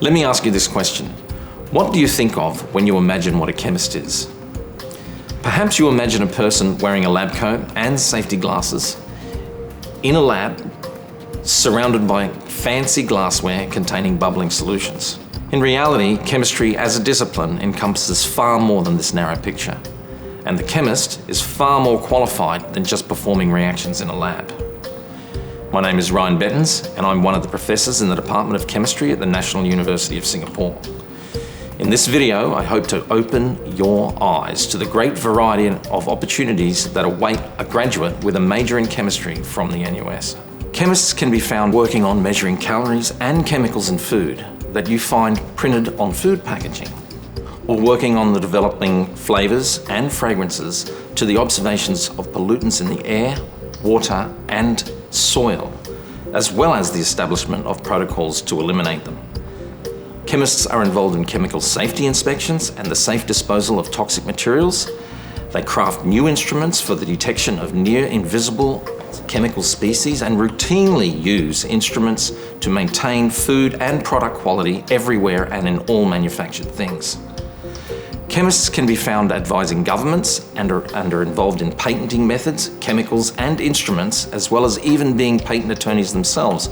Let me ask you this question. What do you think of when you imagine what a chemist is? Perhaps you imagine a person wearing a lab coat and safety glasses in a lab surrounded by fancy glassware containing bubbling solutions. In reality, chemistry as a discipline encompasses far more than this narrow picture, and the chemist is far more qualified than just performing reactions in a lab. My name is Prof Bettens, and I'm one of the professors in the Department of Chemistry at the National University of Singapore. In this video, I hope to open your eyes to the great variety of opportunities that await a graduate with a major in chemistry from the NUS. Chemists can be found working on measuring calories and chemicals in food that you find printed on food packaging, or working on the developing flavors and fragrances to the observations of pollutants in the air, water, and soil, as well as the establishment of protocols to eliminate them. Chemists are involved in chemical safety inspections and the safe disposal of toxic materials. They craft new instruments for the detection of near invisible chemical species and routinely use instruments to maintain food and product quality everywhere and in all manufactured things. Chemists can be found advising governments and are involved in patenting methods, chemicals and instruments, as well as even being patent attorneys themselves,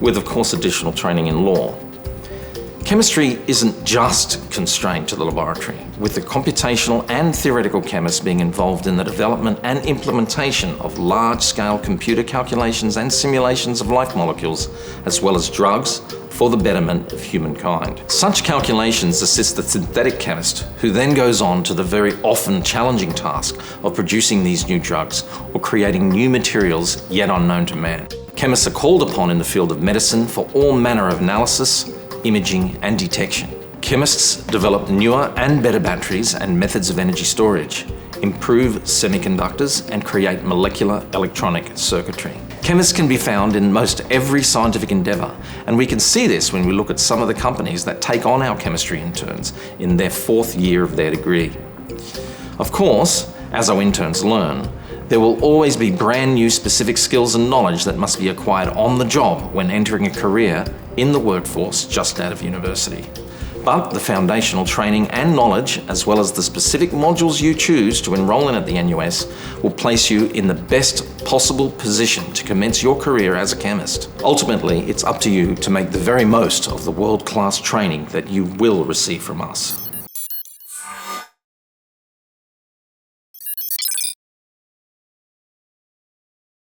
with of course additional training in law. Chemistry isn't just constrained to the laboratory, with the computational and theoretical chemists being involved in the development and implementation of large-scale computer calculations and simulations of life molecules, as well as drugs for the betterment of humankind. Such calculations assist the synthetic chemist, who then goes on to the very often challenging task of producing these new drugs or creating new materials yet unknown to man. Chemists are called upon in the field of medicine for all manner of analysis, imaging and detection. Chemists develop newer and better batteries and methods of energy storage, improve semiconductors and create molecular electronic circuitry. Chemists can be found in most every scientific endeavour, and we can see this when we look at some of the companies that take on our chemistry interns in their 4th year of their degree. Of course, as our interns learn, there will always be brand new specific skills and knowledge that must be acquired on the job when entering a career in the workforce just out of university. But the foundational training and knowledge, as well as the specific modules you choose to enroll in at the NUS, will place you in the best possible position to commence your career as a chemist. Ultimately, it's up to you to make the very most of the world-class training that you will receive from us.